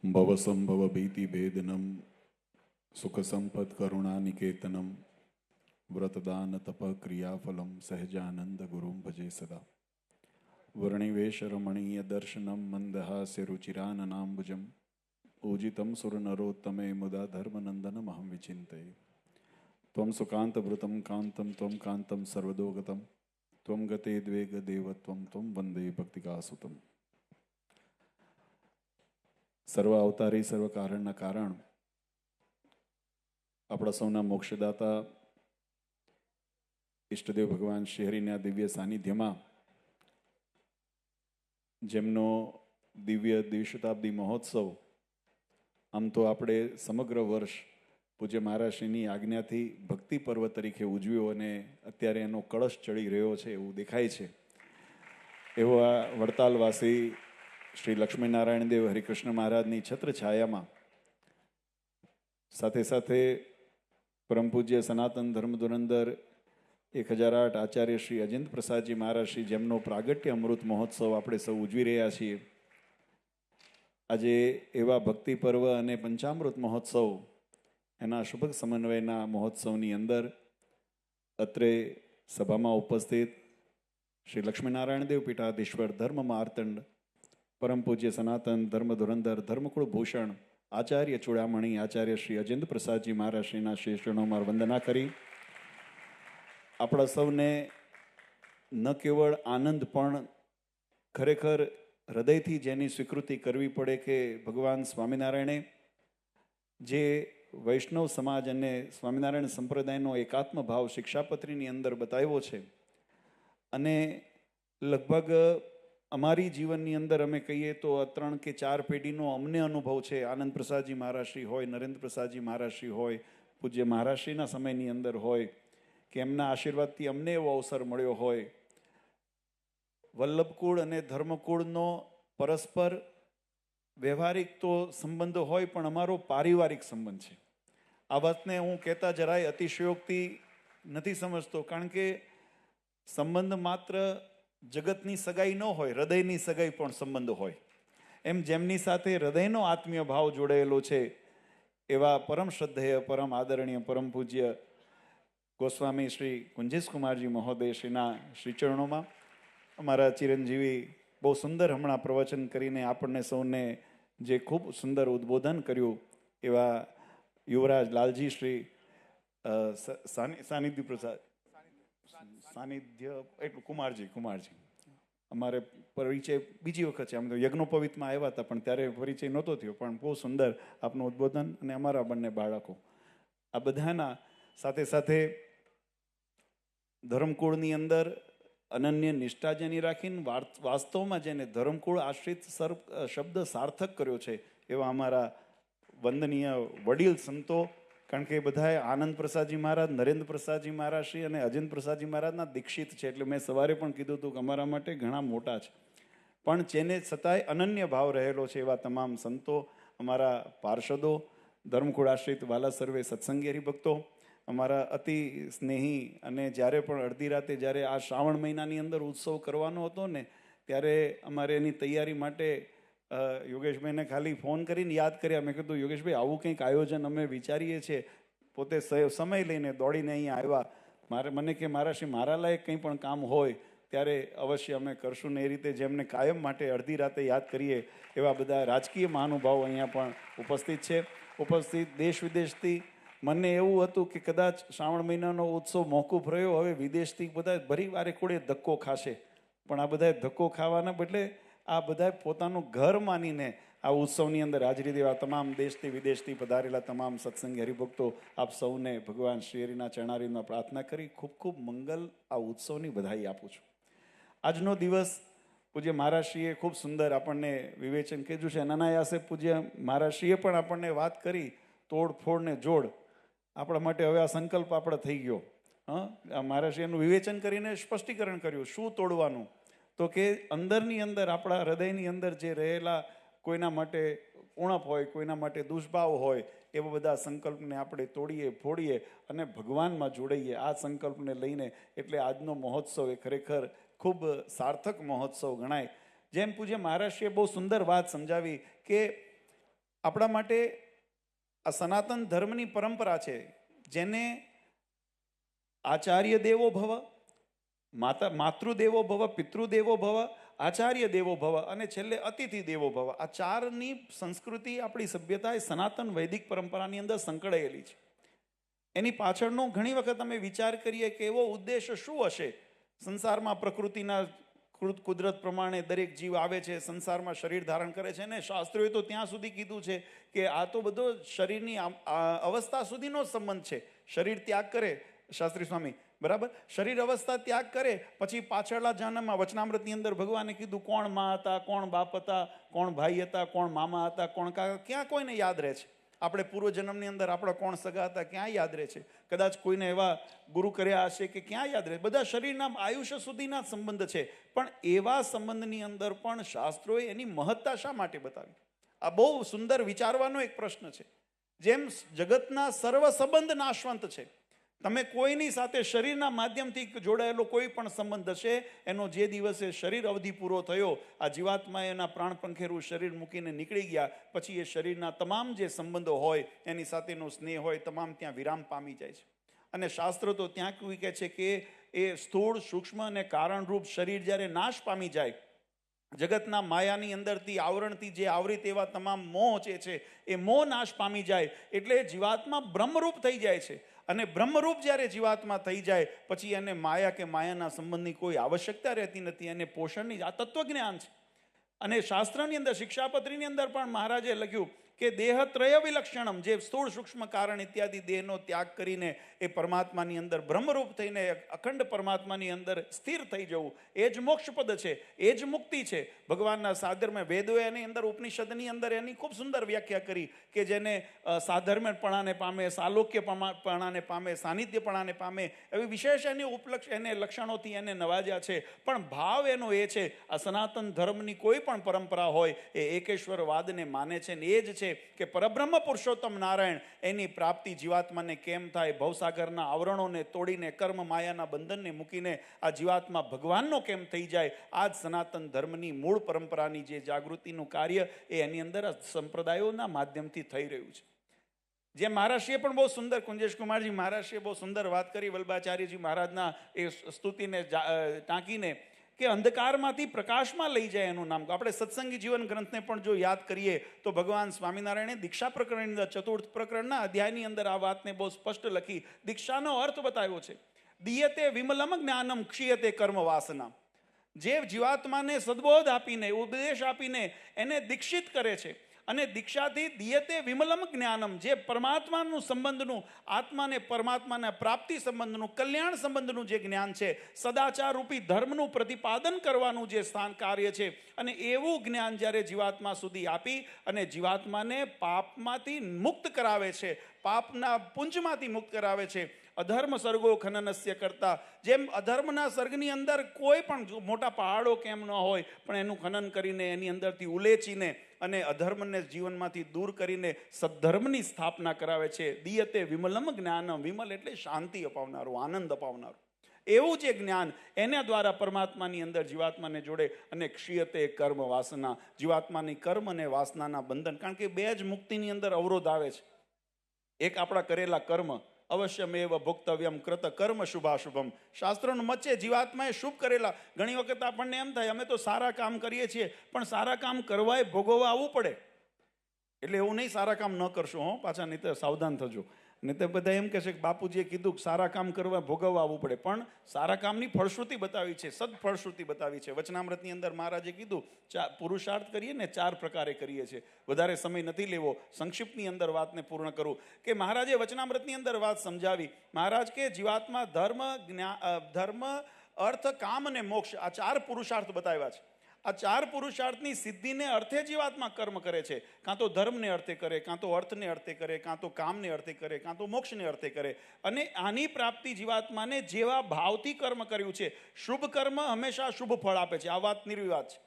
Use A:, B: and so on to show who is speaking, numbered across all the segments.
A: ભવસંભવ ભીતિભેદનમ સુખસંપદ કરુણાનિકેતનમ વ્રતદાન તપ ક્રિયાફલમ સહજાનંદ ગુરુમ ભજે સદા વર્ણિવેશ રમણીય દર્શનમ મંદહાસ્ય રુચિરાનનાંબુજમ પૂજિતમ સુરનરોત્તમે મુદા ધર્મનંદનમહં વિચિંતયે ત્વં સુકાંતવૃતમ કાંતમ ત્વં કાંતમ સર્વદોગતમ ત્વં ગતે દ્વેગ દેવત્વમ ત્વં વંદે ભક્તિકાસુતમ. સર્વ અવતારી સર્વ કારણના કારણ આપણા સૌના મોક્ષદાતા ઈષ્ટદેવ ભગવાન શ્રીહરિના દિવ્ય સાનિધ્યમાં જેમનો દિવ્ય દ્વિશતાબ્દી મહોત્સવ આમ તો આપણે સમગ્ર વર્ષ પૂજ્ય મહારાજશ્રીની આજ્ઞાથી ભક્તિ પર્વ તરીકે ઉજવ્યો અને અત્યારે એનો કળશ ચડી રહ્યો છે એવું દેખાય છે. એવો આ વડતાલવાસી શ્રી લક્ષ્મીનારાયણ દેવ હરિકૃષ્ણ મહારાજની છત્રછાયામાં સાથે સાથે પરમ પૂજ્ય સનાતન ધર્મ ધુરંધર 1008 આચાર્ય શ્રી અજેન્દ્ર પ્રસાદજી મહારાજ શ્રી જેમનો પ્રાગટ્ય અમૃત મહોત્સવ આપણે સૌ ઉજવી રહ્યા છીએ. આજે એવા ભક્તિ પર્વ અને પંચામૃત મહોત્સવ એના શુભ સમન્વયના મહોત્સવની અંદર અત્રે સભામાં ઉપસ્થિત શ્રી લક્ષ્મીનારાયણ દેવ પીઠાધીશ્વર ધર્મ માર્તંડ પરમ પૂજ્ય સનાતન ધર્મ ધુરંધર ધર્મકુળ ભૂષણ આચાર્ય ચૂડામણી આચાર્ય શ્રી અજેન્દ્ર પ્રસાદજી મહારાજ શ્રીના શ્રી ચરણોમાં વંદના કરી આપણા સૌને ન કેવળ આનંદ પણ ખરેખર હૃદયથી જેની સ્વીકૃતિ કરવી પડે કે ભગવાન સ્વામિનારાયણે જે વૈષ્ણવ સમાજ અને સ્વામિનારાયણ સંપ્રદાયનો એકાત્મ ભાવ શિક્ષાપત્રીની અંદર બતાવ્યો છે અને લગભગ અમારી જીવનની અંદર અમે કહીએ તો 3 કે 4 પેઢીનો અમને અનુભવ છે. આનંદ પ્રસાદજી મહારાજશ્રી હોય, નરેન્દ્ર પ્રસાદજી મહારાજશ્રી હોય, પૂજ્ય મહારાજશ્રીના સમયની અંદર હોય કે એમના આશીર્વાદથી અમને એવો અવસર મળ્યો હોય. વલ્લભકુળ અને ધર્મકુળનો પરસ્પર વ્યવહારિક તો સંબંધો હોય પણ અમારો પારિવારિક સંબંધ છે. આ વાતને હું કહેતા જરાય અતિશયોક્તિ નથી સમજતો, કારણ કે સંબંધ માત્ર જગતની સગાઈ ન હોય, હૃદયની સગાઈ પણ સંબંધ હોય. એમ જેમની સાથે હૃદયનો આત્મીય ભાવ જોડાયેલો છે એવા પરમ શ્રદ્ધેય પરમ આદરણીય પરમ પૂજ્ય ગોસ્વામી શ્રી કુંજેશકુમારજી મહોદય શ્રીના શ્રીચરણોમાં અમારા ચિરંજીવી બહુ સુંદર હમણાં પ્રવચન કરીને આપણને સૌને જે ખૂબ સુંદર ઉદ્બોધન કર્યું એવા યુવરાજ લાલજી શ્રી સાનિધ્ય પ્રસાદ સાનિધ્ય એટલું કુમારજી અમારે પરિચય બીજી વખત છે. આમ તો યજ્ઞોપવિતમાં આવ્યા હતા પણ ત્યારે પરિચય નહોતો થયો, પણ બહુ સુંદર આપનું ઉદ્બોધન અને અમારા બંને બાળકો આ બધાના સાથે સાથે ધર્મકુળની અંદર અનન્ય નિષ્ઠા જેની રાખીને વાસ્તવમાં જેને ધર્મકુળ આશ્રિત શબ્દ સાર્થક કર્યો છે એવા અમારા વંદનીય વડીલ સંતો, કારણ કે બધાએ આનંદ પ્રસાદજી મહારાજ, નરેન્દ્ર પ્રસાદજી મહારાજ શ્રી અને અજેન્દ્ર પ્રસાદજી મહારાજના દીક્ષિત છે. એટલે મેં સવારે પણ કીધું હતું કે અમારા માટે ઘણા મોટા છે, પણ જેને છતાંય અનન્ય ભાવ રહેલો છે એવા તમામ સંતો, અમારા પાર્ષદો, ધર્મકુળ આશ્રિત વાલા સર્વે સત્સંગી હરિભક્તો, અમારા અતિ સ્નેહી અને જ્યારે પણ અડધી રાતે જ્યારે આ શ્રાવણ મહિનાની અંદર ઉત્સવ કરવાનો હતો ને ત્યારે અમારે એની તૈયારી માટે યોગેશભાઈને ખાલી ફોન કરીને યાદ કર્યા. મેં કીધું યોગેશભાઈ આવું કંઈક આયોજન અમે વિચારીએ છીએ. પોતે સમય લઈને દોડીને અહીંયા આવ્યા. મને કે મારા લાયક કંઈ પણ કામ હોય ત્યારે અવશ્ય અમે કરશું ને એ રીતે જેમને કાયમ માટે અડધી રાતે યાદ કરીએ એવા બધા રાજકીય મહાનુભાવો અહીંયા પણ ઉપસ્થિત છે. ઉપસ્થિત દેશ વિદેશથી મને એવું હતું કે કદાચ શ્રાવણ મહિનાનો ઉત્સવ મોકૂફ રહ્યો, હવે વિદેશથી બધા ભરી વારે કોડે ધક્કો ખાશે, પણ આ બધા ધક્કો ખાવાના બદલે આ બધા પોતાનું ઘર માનીને આ ઉત્સવની અંદર હાજરી દેવા તમામ દેશથી વિદેશથી પધારેલા તમામ સત્સંગી હરિભક્તો આપ સૌને ભગવાન શ્રીહરિના ચરણારવિંદમાં પ્રાર્થના કરી ખૂબ ખૂબ મંગલ આ ઉત્સવની બધાઈ આપું છું. આજનો દિવસ પૂજ્ય મહારાજશ્રીએ ખૂબ સુંદર આપણને વિવેચન કીધું છે. અનાયાસે પૂજ્ય મહારાજશ્રીએ પણ આપણને વાત કરી તોડફોડ ને જોડ. આપણા માટે હવે આ સંકલ્પ આપણે થઈ ગયો. મહારાજશ્રીએ એનું વિવેચન કરીને સ્પષ્ટીકરણ કર્યું શું તોડવાનું, તો કે અંદરની અંદર આપણા હૃદયની અંદર જે રહેલા કોઈના માટે ઉણપ હોય, કોઈના માટે દુષ્ભાવ હોય, એવા બધા સંકલ્પને આપણે તોડીએ ફોડીએ અને ભગવાનમાં જોડાઈએ. આ સંકલ્પને લઈને એટલે આજનો મહોત્સવ એ ખરેખર ખૂબ સાર્થક મહોત્સવ ગણાય. જેમ પૂજ્ય મહારાજશ્રીએ બહુ સુંદર વાત સમજાવી કે આપણા માટે આ સનાતન ધર્મની પરંપરા છે, જેને આચાર્ય દેવો ભવ, માતૃદેવો ભવ, પિતૃદેવો ભવ, આચાર્ય દેવો ભવ અને છેલ્લે અતિથિ દેવો ભવ, આ ચારની સંસ્કૃતિ આપણી સભ્યતા એ સનાતન વૈદિક પરંપરાની અંદર સંકળાયેલી છે. એની પાછળનો ઘણી વખત અમે વિચાર કરીએ કે એવો ઉદ્દેશ શું હશે. સંસારમાં પ્રકૃતિના કુદરત પ્રમાણે દરેક જીવ આવે છે, સંસારમાં શરીર ધારણ કરે છે, ને શાસ્ત્રોએ તો ત્યાં સુધી કીધું છે કે આ તો બધો શરીરની અવસ્થા સુધીનો સંબંધ છે. શરીર ત્યાગ કરે, શાસ્ત્રી સ્વામી બરાબર, શરીર અવસ્થા ત્યાગ કરે પછી પાછળના જન્મમાં વચનામૃતની અંદર ભગવાને કીધું કોણ મા હતા, કોણ બાપ હતા, કોણ ભાઈ હતા, કોણ મામા હતા, કોણ કાકા, ક્યાં કોઈને યાદ રહે છે. આપણે પૂર્વજન્મની અંદર આપણા કોણ સગા હતા ક્યાં યાદ રહે છે. કદાચ કોઈને એવા ગુરુ કર્યા હશે કે ક્યાં યાદ રહે. બધા શરીરના આયુષ્ય સુધીના સંબંધ છે, પણ એવા સંબંધની અંદર પણ શાસ્ત્રોએ એની મહત્તા શા માટે બતાવી? આ બહુ સુંદર વિચારવાનો એક પ્રશ્ન છે. જેમ જગતના સર્વ સંબંધ નાશવંત છે, તમે કોઈની સાથે શરીરના માધ્યમથી જોડાયેલો કોઈ પણ સંબંધ હશે, એનો જે દિવસે શરીર અવધિ પૂરો થયો, આ જીવાત્માએ એના પ્રાણ પંખેરું શરીર મૂકીને નીકળી ગયા પછી એ શરીરના તમામ જે સંબંધો હોય, એની સાથેનો સ્નેહ હોય, તમામ ત્યાં વિરામ પામી જાય છે. અને શાસ્ત્ર તો ત્યાં કહે છે કે એ સ્થૂળ, સૂક્ષ્મ અને કારણરૂપ શરીર જ્યારે નાશ પામી જાય, જગતના માયાની અંદરથી આવરણથી જે આવરિત એવા તમામ મોહ જે છે એ મોહ નાશ પામી જાય એટલે જીવાત્મા બ્રહ્મરૂપ થઈ જાય છે. અને બ્રહ્મરૂપ જ્યારે જીવાત્મા થઈ જાય પછી એને માયા કે માયાના સંબંધની કોઈ આવશ્યકતા રહેતી નથી. એને પોષણની, આ તત્વજ્ઞાન છે. અને શાસ્ત્રની અંદર, શિક્ષાપત્રીની અંદર પણ મહારાજે લખ્યું કે દેહત્રય વિલક્ષણમ, જે સ્થૂળ, સૂક્ષ્મ, કારણ ઇત્યાદિ દેહનો ત્યાગ કરીને એ પરમાત્માની અંદર બ્રહ્મરૂપ થઈને અખંડ પરમાત્માની અંદર સ્થિર થઈ જવું, એ જ મોક્ષપદ છે, એ જ મુક્તિ છે. ભગવાનના સાધર્મ્ય વેદોએ એની અંદર, ઉપનિષદની અંદર એની ખૂબ સુંદર વ્યાખ્યા કરી કે જેને સાધર્મ્યપણાને પામે, સાલોક્યપણાને પામે, સાનિધ્યપણાને પામે, એવી વિશેષ એની એને લક્ષણોથી એને નવાજ્યા છે. પણ ભાવ એનો એ છે, આ સનાતન ધર્મની કોઈ પણ પરંપરા હોય એ એકેશ્વરવાદને માને છે, ને એ જ છે કે પરબ્રહ્મ પુરુષોત્તમ નારાયણ એની પ્રાપ્તિ જીવાત્માને કેમ થાય. ભવસાગરના આવરણોને તોડીને, કર્મ માયાના બંધનને મૂકીને આ જીવાત્મા ભગવાનનો કેમ થઈ જાય. આ જ સનાતન ધર્મની મૂળ પરંપરાની જે જાગૃતિનું કાર્ય એ એની અંદર સંપ્રદાયોના માધ્યમથી થઈ રહ્યું છે. જે મહારાષ્ટ્રીય પણ બહુ સુંદર, કુંજેશકુમારજી મહારાષ્ટ્રીય બહુ સુંદર વાત કરી વલ્ભાચાર્યજી મહારાજના એ સ્તુતિને ટાંકીને કે અંધકારમાંથી પ્રકાશમાં લઈ જાય એનું નામ. આપણે સત્સંગી જીવન ગ્રંથને પણ જો યાદ કરીએ તો ભગવાન સ્વામિનારાયણે દીક્ષા પ્રકરણની અંદર 4th પ્રકરણના અધ્યાયની અંદર આ વાતને બહુ સ્પષ્ટ લખી, દીક્ષાનો અર્થ બતાવ્યો છે. દીયતે વિમલમ જ્ઞાનમ ક્ષીયતે કર્મ વાસના. જે જીવાત્માને સદબોધ આપીને, ઉપદેશ આપીને એને દીક્ષિત કરે છે, અને દીક્ષાથી દિયતે વિમલમ જ્ઞાનમ, જે પરમાત્માનું સંબંધનું, આત્માને પરમાત્માના પ્રાપ્તિ સંબંધનું, કલ્યાણ સંબંધનું જે જ્ઞાન છે, સદાચાર રૂપી ધર્મનું પ્રતિપાદન કરવાનું જે સ્થાન કાર્ય છે, અને એવું જ્ઞાન જ્યારે જીવાત્મા સુધી આપી અને જીવાત્માને પાપમાંથી મુક્ત કરાવે છે, પાપના પુંજમાંથી મુક્ત કરાવે છે. અધર્મ સર્ગો ખનનસ્ય કરતા, જેમ અધર્મના સર્ગની અંદર કોઈ પણ મોટા પહાડો કેમ ન હોય પણ એનું ખનન કરીને એની અંદરથી ઉલેચીને અને અધર્મને જીવનમાંથી દૂર કરીને સદ્ધર્મની સ્થાપના કરાવે છે. દિયતે વિમલમ જ્ઞાનમ, વિમલ એટલે શાંતિ અપાવનારું, આનંદ અપાવનારું. એવું જે જ્ઞાન એના દ્વારા પરમાત્માની અંદર જીવાત્માને જોડે. અને ક્ષીયતે કર્મ વાસના, જીવાત્માની કર્મ અને વાસનાના બંધન, કારણ કે બે જ મુક્તિની અંદર અવરોધ આવે છે. એક આપણા કરેલા કર્મ, અવશ્યમેવ ભોક્તવ્યમ કૃત કર્મ શુભાશુભમ. શાસ્ત્રોનું મત છે જીવાત્માએ શુભ કરેલા. ઘણી વખત આપણને એમ થાય અમે તો સારા કામ કરીએ છીએ, પણ સારા કામ કરવાય ભોગવવા આવવું પડે. એટલે એવું નહીં સારા કામ ન કરશો હો, પાછા નહીં તો સાવધાન થજો. નહીં તો બધા એમ કહેશે કે બાપુજીએ કીધું કે સારા કામ કરવા ભોગવવા આવવું પડે, પણ સારા કામની ફળશ્રુતિ બતાવી છે, સદફળશ્રુતિ બતાવી છે. વચનામૃતની અંદર મહારાજે કીધું પુરુષાર્થ કરીએ ને 4 પ્રકારે કરીએ છીએ. વધારે સમય નથી લેવો, સંક્ષિપ્તની અંદર વાતને પૂર્ણ કરું કે મહારાજે વચનામૃતની અંદર વાત સમજાવી. મહારાજ કે જીવાત્મા ધર્મ, અર્થ, કામ અને મોક્ષ, આ 4 પુરુષાર્થ બતાવ્યા છે. આ 4 પુરુષાર્થની સિદ્ધિને અર્થે જીવાત્મા કર્મ કરે છે. કાં તો ધર્મને અર્થે કરે, કાં તો અર્થને અર્થે કરે, કાં તો કામને અર્થે કરે, કાં તો મોક્ષને અર્થે કરે. અને આની પ્રાપ્તિ જીવાત્માને જેવા ભાવથી કર્મ કર્યું છે, શુભ કર્મ હંમેશા શુભ ફળ આપે છે. આ વાત નિર્વિવાદ છે.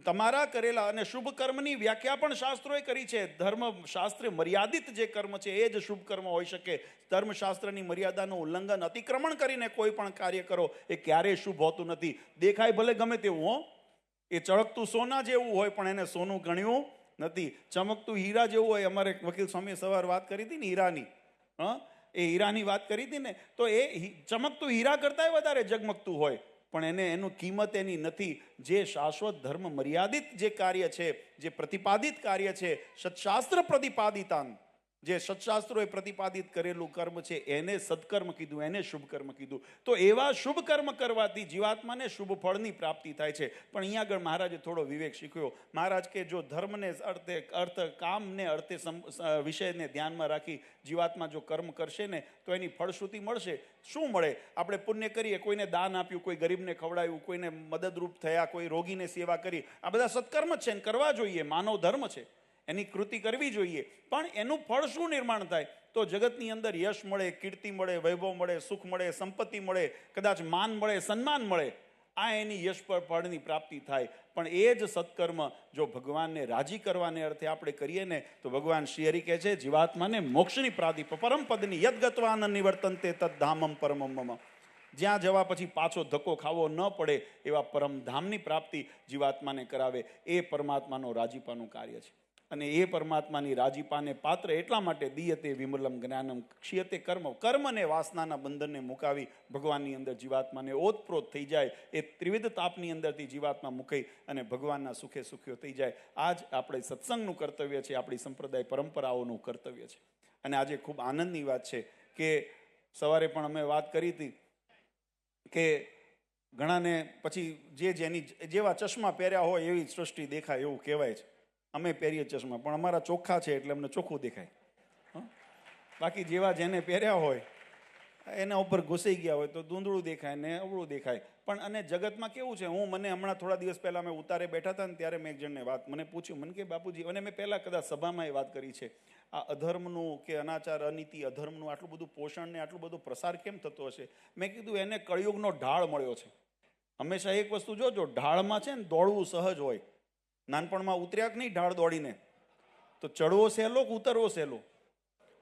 A: તમારા કરેલા અને શુભ કર્મની વ્યાખ્યા પણ શાસ્ત્રોએ કરી છે. ધર્મશાસ્ત્રે મર્યાદિત જે કર્મ છે એ જ શુભ કર્મ હોઈ શકે. ધર્મશાસ્ત્રની મર્યાદાનું ઉલ્લંઘન, અતિક્રમણ કરીને કોઈ પણ કાર્ય કરો એ ક્યારેય શુભ હોતું નથી. દેખાય ભલે ગમે તેવું હો, એ ચળકતું સોના જેવું હોય પણ એને સોનું ગણ્યું નથી. ચમકતું હીરા જેવું હોય. અમારે વકીલ સ્વામીએ સવાર વાત કરી હતી ને હીરાની, એ હીરાની વાત કરી હતી ને, તો એ ચમકતું હીરા કરતાંય વધારે ઝગમગતું હોય, પણ એનું કિંમત એની નથી. જે શાશ્વત ધર્મ મર્યાદિત જે કાર્ય છે, જે પ્રતિપાદિત કાર્ય છે, સત્શાસ્ત્ર પ્રતિપાદિતાન, જે સત્શાસ્ત્રોએ પ્રતિપાદિત કરેલું કર્મ છે, એને સત્કર્મ કીધું, એને શુભ કર્મ કીધું. તો એવા શુભ કર્મ કરવાથી જીવાત્માને શુભ ફળની પ્રાપ્તિ થાય છે. પણ અહીંયા આગળ મહારાજે થોડો વિવેક શીખ્યો. મહારાજ કે જો ધર્મને અર્થ કામને અર્થે વિષયને ધ્યાનમાં રાખી જીવાત્મા જો કર્મ કરશે ને તો એની ફળશ્રુતિ મળશે. શું મળે? આપણે પુણ્ય કરીએ, કોઈને દાન આપ્યું, કોઈ ગરીબને ખવડાવ્યું, કોઈને મદદરૂપ થયા, કોઈ રોગીને સેવા કરી, આ બધા સત્કર્મ જ છે ને કરવા જોઈએ, માનવ ધર્મ છે, એની કૃતિ કરવી જોઈએ. પણ એનું ફળ શું નિર્માણ થાય? તો જગતની અંદર યશ મળે, કીર્તિ મળે, વૈભવ મળે, સુખ મળે, સંપત્તિ મળે, કદાચ માન મળે, સન્માન મળે, આ એની યશ ફળની પ્રાપ્તિ થાય. પણ એ જ સત્કર્મ જો ભગવાનને રાજી કરવાને અર્થે આપણે કરીએ ને તો ભગવાન શ્રી હરિ કહે છે જીવાત્માને મોક્ષની પ્રાપ્તિ, પરમ પદની યદ ગત્વાન નિવર્તન્તે તદ્ધામમ પરમમ મમ, જ્યાં જવા પછી પાછો ધક્કો ખાવો ન પડે એવા પરમધામની પ્રાપ્તિ જીવાત્માને કરાવે. એ પરમાત્માનો રાજીપાનું કાર્ય છે. અને એ પરમાત્માની રાજીપાને પાત્ર એટલા માટે દીયતે વિમલમ જ્ઞાનમ ક્ષીયતે કર્મ, કર્મ અને વાસનાના બંધનને મુકાવી ભગવાનની અંદર જીવાત્માને ઓતપ્રોત થઈ જાય. એ ત્રિવિધ તાપની અંદરથી જીવાત્મા મુકાઈ અને ભગવાનના સુખે સુખ્યો થઈ જાય. આ જ આપણે સત્સંગનું કર્તવ્ય છે, આપણી સંપ્રદાય પરંપરાઓનું કર્તવ્ય છે. અને આજે ખૂબ આનંદની વાત છે કે સવારે પણ અમે વાત કરી હતી કે ઘણાને પછી જેની જેવા ચશ્મા પહેર્યા હોય એવી સૃષ્ટિ દેખાય એવું કહેવાય છે. અમે પહેરીએ ચશ્મા, પણ અમારા ચોખ્ખા છે એટલે અમને ચોખ્ખું દેખાય. બાકી જેવા જેને પહેર્યા હોય એના ઉપર ઘૂસાઈ ગયા હોય તો ધૂંધળું દેખાય ને અવળું દેખાય. પણ અને જગતમાં કેવું છે, મને હમણાં થોડા દિવસ પહેલાં અમે ઉતારે બેઠા હતા ને ત્યારે મેં એક જણને વાત મને પૂછ્યું, મને કે બાપુજી, અને મેં પહેલાં કદાચ સભામાં એ વાત કરી છે, આ અધર્મનું કે અનાચાર અનીતિ અધર્મનું આટલું બધું પોષણ ને આટલું બધું પ્રસાર કેમ થતો હશે? મેં કીધું એને કળિયુગનો ઢાળ મળ્યો છે. હંમેશા એક વસ્તુ જોજો, ઢાળમાં છે ને દોડવું સહજ હોય. નાનપણમાં ઉતર્યા કે નહીં ઢાળ દોડીને, તો ચડવો સહેલો કે ઉતરવો સહેલો?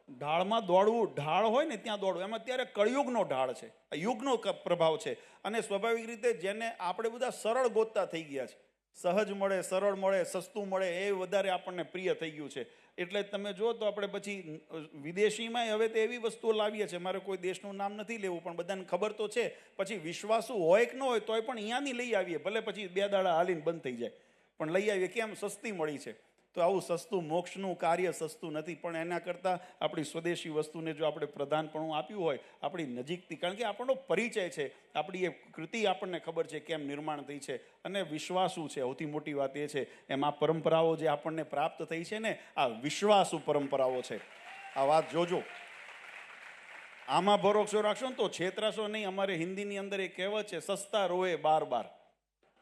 A: ઢાળમાં દોડવું, ઢાળ હોય ને ત્યાં દોડવું. એમાં અત્યારે કળિયુગનો ઢાળ છે, આ યુગનો પ્રભાવ છે. અને સ્વાભાવિક રીતે જેને આપણે બધા સરળ ગોતતા થઈ ગયા છે, સહજ મળે, સરળ મળે, સસ્તું મળે, એ વધારે આપણને પ્રિય થઈ ગયું છે. એટલે તમે જો તો આપણે પછી વિદેશીમાં હવે તો એવી વસ્તુઓ લાવીએ છીએ, મારે કોઈ દેશનું નામ નથી લેવું પણ બધાને ખબર તો છે. પછી વિશ્વાસુ હોય કે ન હોય તોય પણ અહીંયાની લઈ આવીએ, ભલે પછી 2 દાડા હાલીને બંધ થઈ જાય, પણ લઈ આવીએ. કેમ? સસ્તી મળી છે. તો આવું સસ્તું, મોક્ષનું કાર્ય સસ્તું નથી. પણ એના કરતાં આપણી સ્વદેશી વસ્તુને જો આપણે પ્રધાનપણું આપ્યું હોય, આપણી નજીકથી, કારણ કે આપણો પરિચય છે, આપણી એ કૃતિ આપણને ખબર છે કેમ નિર્માણ થઈ છે, અને વિશ્વાસુ છે. સૌથી મોટી વાત એ છે, એમાં પરંપરાઓ જે આપણને પ્રાપ્ત થઈ છે ને, આ વિશ્વાસુ પરંપરાઓ છે. આ વાત જોજો. આમાં ભરોસો રાખશો ને તો છેતરાશો નહીં. અમારે હિન્દીની અંદર એ કહેવત છે, સસ્તા રોએ બાર બાર,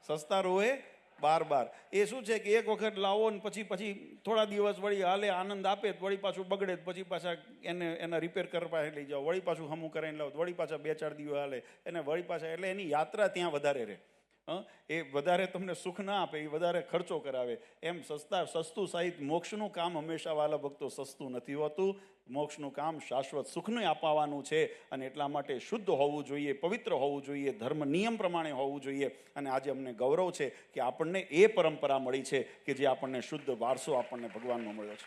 A: સસ્તા રોએ બાર બાર. એ શું છે કે એક વખત લાવો ને પછી થોડા દિવસ વળી હાલે, આનંદ આપે, વળી પાછું બગડે, પછી પાછા એના રિપેર કરવા લઈ જાઓ, વળી પાછું હમું કરાવીને લાવો, વળી પાછા 2-4 દિવસ હાલે, એને વળી પાછા, એટલે એની યાત્રા ત્યાં વધારે રહે. એ વધારે તમને સુખ ના આપે, એ વધારે ખર્ચો કરાવે. એમ સસ્તું સાહિત્ય, મોક્ષનું કામ હંમેશા વાલા ભક્તો સસ્તું નથી હોતું. મોક્ષનું કામ શાશ્વત સુખનું અપાવવાનું છે. અને એટલા માટે શુદ્ધ હોવું જોઈએ, પવિત્ર હોવું જોઈએ, ધર્મ નિયમ પ્રમાણે હોવું જોઈએ. અને આજે અમને ગૌરવ છે કે આપણને એ પરંપરા મળી છે કે જે આપણને શુદ્ધ વારસો આપણને ભગવાનનો મળ્યો છે.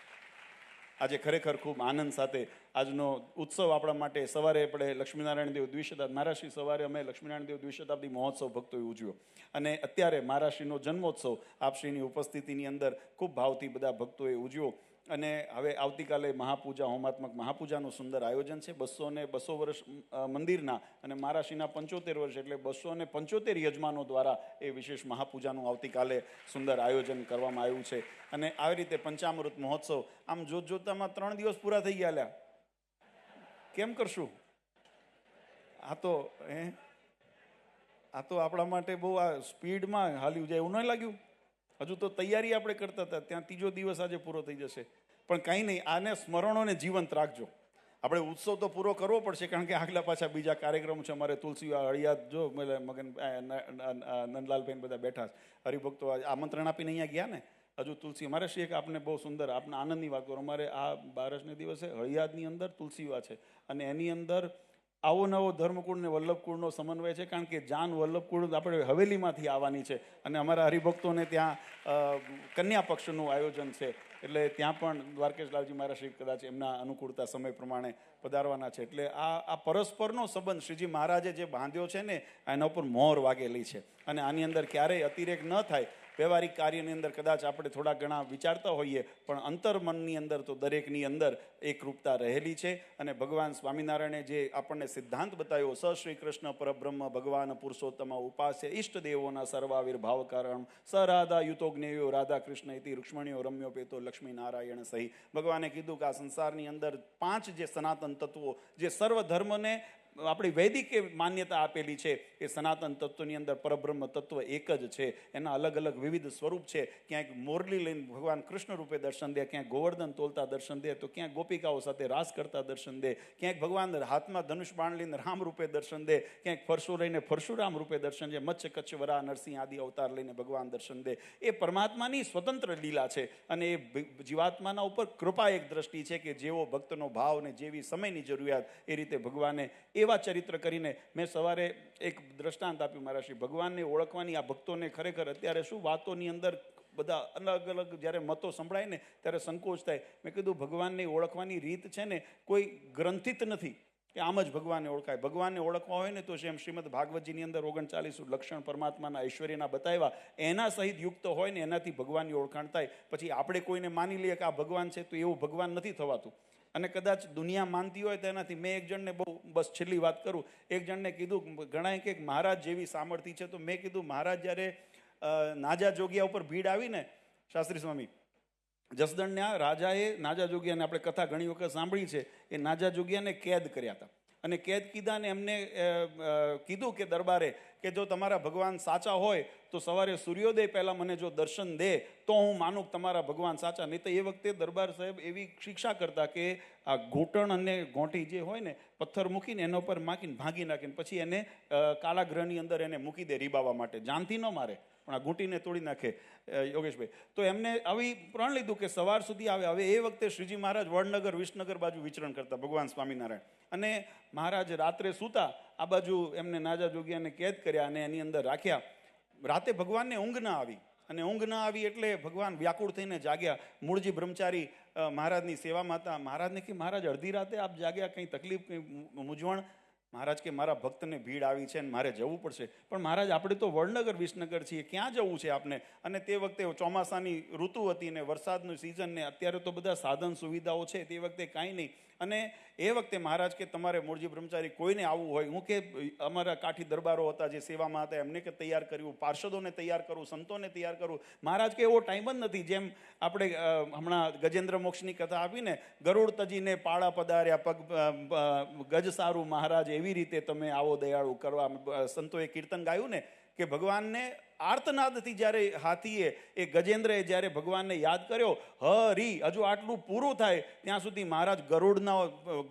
A: આજે ખરેખર ખૂબ આનંદ સાથે આજનો ઉત્સવ આપણા માટે. સવારે આપણે લક્ષ્મીનારાયણ દેવ દ્વિશતાબ્દી, મહારાષ્ટ્રી સવારે અમે લક્ષ્મીનારાયણ દેવ દ્વિશતાબ્દી મહોત્સવ ભક્તોએ ઉજવ્યો. અને અત્યારે મહારાષ્ટ્રીનો જન્મોત્સવ આપશ્રીની ઉપસ્થિતિની અંદર ખૂબ ભાવથી બધા ભક્તોએ ઉજવ્યો. અને હવે આવતીકાલે મહાપૂજા, હોમાત્મક મહાપૂજાનું સુંદર આયોજન છે. 200 વર્ષ મંદિરના અને મહારાષ્ટ્રીના 75 વર્ષ, એટલે 275 યજમાનો દ્વારા એ વિશેષ મહાપૂજાનું આવતીકાલે સુંદર આયોજન કરવામાં આવ્યું છે. અને આવી રીતે પંચામૃત મહોત્સવ, આમ જોતામાં 3 દિવસ પૂરા થઈ ગયા. કેમ કરશું? આ તો આપણા માટે બહુ આ સ્પીડમાં હાલ્યું જાય એવું ન લાગ્યું? હજુ તો તૈયારી આપણે કરતા હતા, ત્યાં 3જો દિવસ આજે પૂરો થઈ જશે. પણ કંઈ નહીં, આને સ્મરણોને જીવંત રાખજો. આપણે ઉત્સવ તો પૂરો કરવો પડશે, કારણ કે આગલા પાછા બીજા કાર્યક્રમ છે. અમારે તુલસી હળિયાદ જો મગન નંદલાલભાઈ બધા બેઠા છે, હરિભક્તો આમંત્રણ આપીને અહીંયા ગયા ને. હજુ તુલસી, અમારે શ્રી એક આપને બહુ સુંદર, આપને આનંદની વાત કરો, અમારે આ બારસને દિવસે હળિયાદની અંદર તુલસીવા છે, અને એની અંદર આવો નવો ધર્મકુળ ને વલ્લભકુળનો સમન્વય છે, કારણ કે જાન વલ્લભકુળ આપણે હવેલીમાંથી આવવાની છે અને અમારા હરિભક્તોને ત્યાં કન્યા પક્ષનું આયોજન છે, એટલે ત્યાં પણ દ્વારકેશલાલજી મહારાજ શ્રી કદાચ એમના અનુકૂળતા સમય પ્રમાણે પધારવાના છે. એટલે આ પરસ્પરનો સંબંધ શ્રીજી મહારાજે જે બાંધ્યો છે ને, એના ઉપર મોહર વાગેલી છે અને આની અંદર ક્યારેય અતિરેક ન થાય. વ્યવહારિક કાર્યની અંદર કદાચ આપણે થોડા ઘણા વિચારતા હોઈએ, પણ અંતર્મનની અંદર તો દરેકની અંદર એકરૂપતા રહેલી છે. અને ભગવાન સ્વામિનારાયણે જે આપણને સિદ્ધાંત બતાવ્યો, સ શ્રી કૃષ્ણ પરબ્રહ્મ ભગવાન પુરુષોત્તમ ઉપાસ્ય ઈષ્ટદેવોના સર્વાવિર્ભાવ કારણ સ રાધા યુતો જ્ઞેયો રાધા કૃષ્ણ ઇતિ રૂક્ષ્મણીઓ રમ્યો પેતો લક્ષ્મી નારાયણ સહી. ભગવાને કીધું કે આ સંસારની અંદર 5 જે સનાતન તત્વો, જે સર્વ ધર્મને આપણી વૈદિક માન્યતા આપેલી છે, એ સનાતન તત્વની અંદર પરબ્રહ્મ તત્વ એક જ છે. એના અલગ અલગ વિવિધ સ્વરૂપ છે. ક્યાંક મોરલી લઈને ભગવાન કૃષ્ણ રૂપે દર્શન દે, ક્યાંક ગોવર્ધન તોલતા દર્શન દે, તો ક્યાંક ગોપિકાઓ સાથે રાસ કરતા દર્શન દે, ક્યાંક ભગવાન હાથમાં ધનુષ બાણ લઈને રામ રૂપે દર્શન દે, ક્યાંક ફરસો લઈને પરશુરામ રૂપે દર્શન દે, મત્સ્ય કચ્છ વરા નરસિંહ આદિ અવતાર લઈને ભગવાન દર્શન દે. એ પરમાત્માની સ્વતંત્ર લીલા છે અને એ જીવાત્માના ઉપર કૃપા એક દ્રષ્ટિ છે કે જેવો ભક્તનો ભાવ ને જેવી સમયની જરૂરિયાત એ રીતે ભગવાને એવા ચરિત્ર કરીને. મેં સવારે એક દ્રષ્ટાંત આપ્યું મારા શ્રી ભગવાનને ઓળખવાની. આ ભક્તોને ખરેખર અત્યારે શું વાતોની અંદર બધા અલગ અલગ જ્યારે મતો સંભળાય ને ત્યારે સંકોચ થાય. મેં કીધું ભગવાનને ઓળખવાની રીત છે ને કોઈ ગ્રંથિત નથી કે આમ જ ભગવાનને ઓળખાય. ભગવાનને ઓળખવા હોય ને તો જેમ શ્રીમદ ભાગવતજીની અંદર 39 લક્ષણ પરમાત્માના ઐશ્વર્યના બતાવ્યા, એના સહિત યુક્ત હોય ને એનાથી ભગવાનની ઓળખાણ થાય. પછી આપણે કોઈને માની લઈએ કે આ ભગવાન છે તો એવું ભગવાન નથી થવાતું. અને કદાચ દુનિયા માનતી હોય તો એનાથી. મેં એક જણને બસ છેલ્લી વાત કરું, એક જણને કીધું, ઘણાએ કે મહારાજ જેવી સામર્થ્ય છે, તો મેં કીધું મહારાજ જ્યારે નાજા જોગિયા ઉપર ભીડ આવી ને, શાસ્ત્રી સ્વામી જસદણના રાજાએ નાજા જોગિયાને, આપણે કથા ઘણી વખત સાંભળી છે, એ નાજા જોગિયાને કેદ કર્યા હતા. અને કેદ કીધા ને એમને કીધું કે દરબારે કે જો તમારા ભગવાન સાચા હોય તો સવારે સૂર્યોદય પહેલાં મને જો દર્શન દે તો હું માનું તમારા ભગવાન સાચા. નહીં તો એ વખતે દરબાર સાહેબ એવી શિક્ષા કરતા કે આ ઘૂંટણ અને ઘોંટી જે હોય ને, પથ્થર મૂકીને એના ઉપર માકીને ભાંગી નાખીને પછી એને કાલાગ્રહની અંદર એને મૂકી દે રીબાવા માટે. જાનથી ન મારે પણ આ ઘૂંટીને તોડી નાખે યોગેશભાઈ. તો એમને આવી પ્રણ લીધું કે સવાર સુધી આવે. હવે એ વખતે શ્રીજી મહારાજ વડનગર વિસનગર બાજુ વિચરણ કરતા ભગવાન સ્વામિનારાયણ, અને મહારાજ રાત્રે સૂતા. આ બાજુ એમને નાજા જોગિયાને કેદ કર્યા અને એની અંદર રાખ્યા. રાતે ભગવાનને ઊંઘ ના આવી, અને ઊંઘ ના આવી એટલે ભગવાન વ્યાકુળ થઈને જાગ્યા. મૂળજી બ્રહ્મચારી મહારાજની સેવામાં હતા. મહારાજને કે મહારાજ અડધી રાતે આપ જાગ્યા, કંઈ તકલીફ, કંઈ મૂંઝવણ? મહારાજ કે મારા ભક્તને ભીડ આવી છે અને મારે જવું પડશે. પણ મહારાજ આપણે તો વડનગર વિસનગર છીએ, ક્યાં જવું છે આપને? અને તે વખતે ચોમાસાની ઋતુ હતી ને વરસાદનું સિઝન ને અત્યારે તો બધા સાધન સુવિધાઓ છે, તે વખતે કાંઈ નહીં. અને એ વખતે મહારાજ કે તમારે મૂળજી બ્રહ્મચારી કોઈને આવવું હોય, હું કે અમારા કાઠી દરબારો હતા જે સેવામાં હતા એમને કે તૈયાર કર્યું, પાર્ષદોને તૈયાર કરું, સંતોને તૈયાર કરું. મહારાજ કે એવો ટાઈમ જ નથી. જેમ આપણે હમણાં ગજેન્દ્ર મોક્ષની કથા આપીને, ગરુડ તજીને પાળા પધાર્યા પગ ગજ સારું મહારાજ, એવી રીતે તમે આવો દયાળુ કરવા. સંતોએ કીર્તન ગાયું ને કે ભગવાનને આર્તનાદથી જ્યારે હાથીએ એ ગજેન્દ્રએ જ્યારે ભગવાનને યાદ કર્યો, હરી હજુ આટલું પૂરું થાય ત્યાં સુધી મહારાજ ગરુડના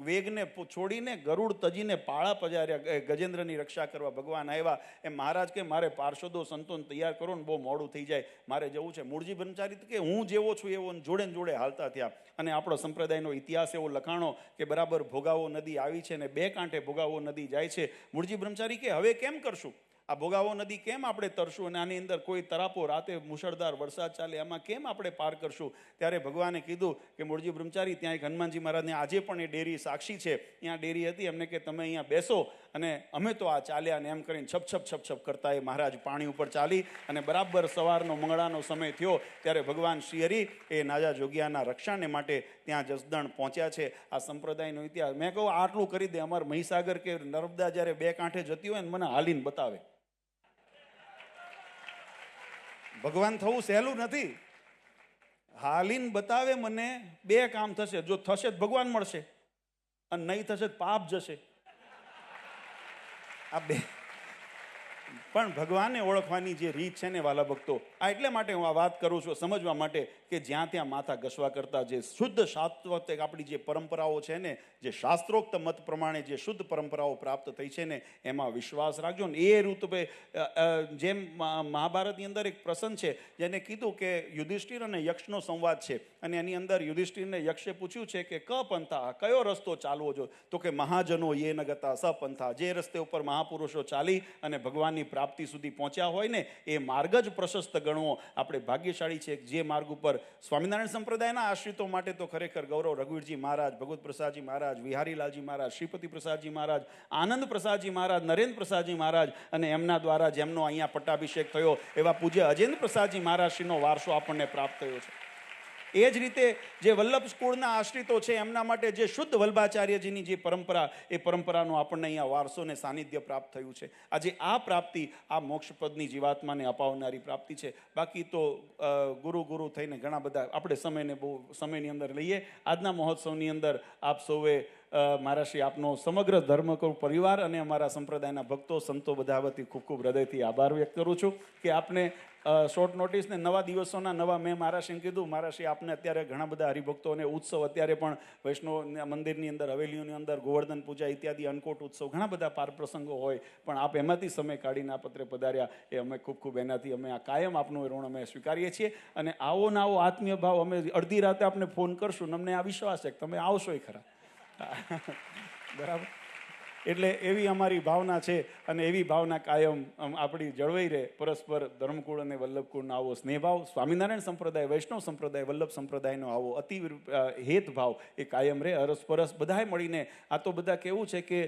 A: વેગને છોડીને ગરુડ તજીને પાળા પજાર્યા ગજેન્દ્રની રક્ષા કરવા. ભગવાન આવ્યા. એમ મહારાજ કે મારે પાર્ષદો સંતોને તૈયાર કરો ને બહુ મોડું થઈ જાય, મારે જવું છે. મૂળજી બ્રહ્મચારી કે હું જેવો છું એવો જોડે ને જોડે હાલતા થયા. અને આપણો સંપ્રદાયનો ઇતિહાસ એવો લખાણો કે બરાબર ભોગાવો નદી આવી છે ને બે કાંઠે ભોગાવો નદી જાય છે. મૂળજી બ્રહ્મચારી કે હવે કેમ કરશું? આ ભોગાવો નદી કેમ આપણે તરશું? અને આની અંદર કોઈ તરાપો રાતે મુશળધાર વરસાદ ચાલે, આમાં કેમ આપણે પાર કરશું? ત્યારે ભગવાને કીધું કે મૂળજી બ્રહ્મચારી ત્યાં એક હનુમાનજી મહારાજને આજે પણ એ ડેરી સાક્ષી છે, ત્યાં ડેરી હતી. એમને કે તમે અહીંયા બેસો અને અમે તો આ ચાલ્યા. ને એમ કરીને છપ છપ છપ છપ કરતા એ મહારાજ પાણી ઉપર ચાલી. અને બરાબર સવારનો મંગળાનો સમય થયો ત્યારે ભગવાન શ્રી હરિ એ નાજા જોગિયાના રક્ષાને માટે ત્યાં જસદણ પહોંચ્યા છે. આ સંપ્રદાયનો ઇતિહાસ. મેં કહું આટલું કરી દે. અમારે મહીસાગર કે નર્મદા જ્યારે બે કાંઠે જતી હોય ને મને હાલીને બતાવે. ભગવાન થવું સહેલું નથી. હાલીને બતાવે મને. બે કામ થશે, જો થશે તો ભગવાન મળશે અને નહીં થશે તો પાપ જશે. આ પણ ભગવાનને ઓળખવાની જે રીત છે ને વાલા ભક્તો, આ એટલે માટે હું આ વાત કરું છું સમજવા માટે કે જ્યાં ત્યાં માથા ઘસવા કરતા જે શુદ્ધ શાશ્વત આપણી જે પરંપરાઓ છે ને, જે શાસ્ત્રોક્ત મત પ્રમાણે જે શુદ્ધ પરંપરાઓ પ્રાપ્ત થઈ છે ને, એમાં વિશ્વાસ રાખજો ને. એ રૂપે જેમ મહાભારતની અંદર એક પ્રસંગ છે જેને કીધું કે યુધિષ્ઠિર અને યક્ષનો સંવાદ છે, અને એની અંદર યુધિષ્ઠિરને યક્ષે પૂછ્યું છે કે ક પંથા, કયો રસ્તો ચાલવો જો? તો કે મહાજનો યે ન ગતા સ પંથા, જે રસ્તે ઉપર મહાપુરુષો ચાલી અને ભગવાનની પ્રાપ્તિ સુધી પહોંચ્યા હોય ને એ માર્ગ જ પ્રશસ્ત ગણવો. આપણે ભાગ્યશાળી છે જે માર્ગ ઉપર સ્વામિનારાયણ સંપ્રદાયના આશ્રિતો માટે તો ખરેખર ગૌરવ. રઘુવીરજી મહારાજ, ભગવત પ્રસાદજી મહારાજ, વિહારીલાલજી મહારાજ, શ્રીપતિ પ્રસાદજી મહારાજ, આનંદ પ્રસાદજી મહારાજ, નરેન્દ્ર પ્રસાદજી મહારાજ, અને એમના દ્વારા જેમનો અહીંયા પટ્ટાભિષેક થયો એવા પૂજ્ય અજેન્દ્ર પ્રસાદજી મહારાજશ્રીનો વારસો આપણને પ્રાપ્ત થયો છે. એ જ રીતે જે વલ્લભ સ્કૂળના આશ્રિતો છે એમના માટે જે શુદ્ધ વલ્ભાચાર્યજીની જે પરંપરા, એ પરંપરાનો આપણને અહીંયા વારસો ને સાનિધ્ય પ્રાપ્ત થયું છે. આજે આ પ્રાપ્તિ આ મોક્ષપદની જીવાત્માને અપાવનારી પ્રાપ્તિ છે. બાકી તો ગુરુ થઈને ઘણા બધા આપણે સમયની અંદર લઈએ. આજના મહોત્સવની અંદર આપ સૌએ મારા શ્રી આપનો સમગ્ર ધર્મકુળ પરિવાર અને અમારા સંપ્રદાયના ભક્તો સંતો બધા વતી ખૂબ ખૂબ હૃદયથી આભાર વ્યક્ત કરું છું કે આપને શોર્ટ નોટિસ ને નવા દિવસોના નવા, મેં મહારાષ્ટ્રીને કીધું મહારાષ્ટ્રી આપને અત્યારે ઘણા બધા હરિભક્તો અને ઉત્સવ અત્યારે પણ વૈષ્ણવ મંદિરની અંદર, હવેલીઓની અંદર ગોવર્ધન પૂજા ઇત્યાદિ, અન્નકોટ ઉત્સવ, ઘણા બધા પાર પ્રસંગો હોય, પણ આપ એમાંથી સમય કાઢીને આ પત્રે પધાર્યા એ અમે ખૂબ ખૂબ એનાથી અમે આ કાયમ આપનું ઋણ અમે સ્વીકારીએ છીએ. અને આવો ને આવો આત્મીય ભાવ અમે અડધી રાતે આપને ફોન કરશું, અમને આ વિશ્વાસ છે કે તમે આવશો ખરા. બરાબર, એટલે એવી અમારી ભાવના છે અને એવી ભાવના કાયમ આપણી જળવાઈ રહે. પરસ્પર ધર્મકુળ અને વલ્લભકુળનો આવો સ્નેહભાવ, સ્વામિનારાયણ સંપ્રદાય, વૈષ્ણવ સંપ્રદાય, વલ્લભ સંપ્રદાયનો આવો અતિ હેતભાવ એ કાયમ રહે. અરસપરસ બધાએ મળીને, આ તો બધા કેવું છે કે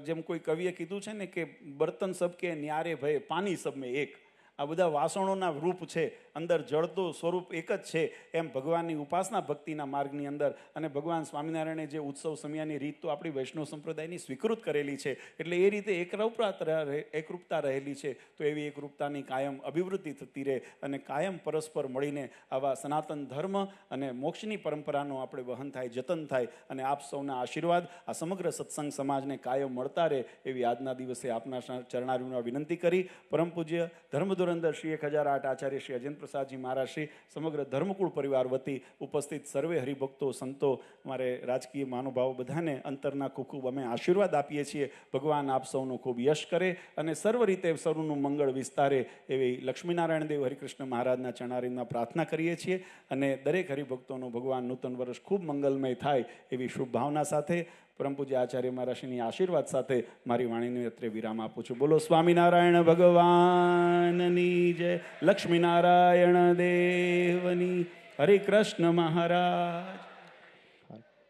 A: જેમ કોઈ કવિએ કીધું છે ને કે બર્તન સબકે ન્યારે ભય પાની સબ મેં એક. આ બધા વાસણોના રૂપ છે, અંદર જળતું સ્વરૂપ એક જ છે. એમ ભગવાનની ઉપાસના ભક્તિના માર્ગની અંદર અને ભગવાન સ્વામિનારાયણે જે ઉત્સવ સમયાની રીત તો આપણી વૈષ્ણવ સંપ્રદાયની સ્વીકૃત કરેલી છે, એટલે એ રીતે એકરૂપતા રહેલી છે. તો એવી એકરૂપતાની કાયમ અભિવૃદ્ધિ થતી રહે અને કાયમ પરસ્પર મળીને આવા સનાતન ધર્મ અને મોક્ષની પરંપરાનો આપણે વહન થાય, જતન થાય, અને આપ સૌના આશીર્વાદ આ સમગ્ર સત્સંગ સમાજને કાયમ મળતા રહે એવી આજના દિવસે આપના ચરણાર્યુમાં વિનંતી કરી પરમ પૂજ્ય ધર્મધુરંદર શ્રી 1008 આચાર્ય શ્રી અજેન્દ્ર પ્રસાદજી મહારાજ શ્રી સમગ્ર ધર્મકુળ પરિવાર વતી ઉપસ્થિત સર્વે હરિભક્તો, સંતો, અમારે રાજકીય મહાનુભાવો બધાને અંતરના ખૂબ ખૂબ અમે આશીર્વાદ આપીએ છીએ. ભગવાન આપ સૌનું ખૂબ યશ કરે અને સર્વ રીતે સૌનું મંગળ વિસ્તારે એવી લક્ષ્મીનારાયણ દેવ હરિકૃષ્ણ મહારાજના ચરણારીમાં પ્રાર્થના કરીએ છીએ. અને દરેક હરિભક્તોનું ભગવાન નૂતન વર્ષ ખૂબ મંગલમય થાય એવી શુભ ભાવના સાથે પરમ પૂજ્ય આચાર્ય મહારાજની આશીર્વાદ સાથે મારી વાણીને અત્રે વિરામ આપું છું. બોલો સ્વામિનારાયણ ભગવાનની જય, લક્ષ્મીનારાયણ દેવની, હરે કૃષ્ણ મહારાજ.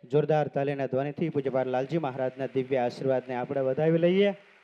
B: જોરદાર તાલીના ધ્વનિથી પૂજ્યપાદ લાલજી મહારાજના દિવ્ય આશીર્વાદને આપણે વધાવી લઈએ.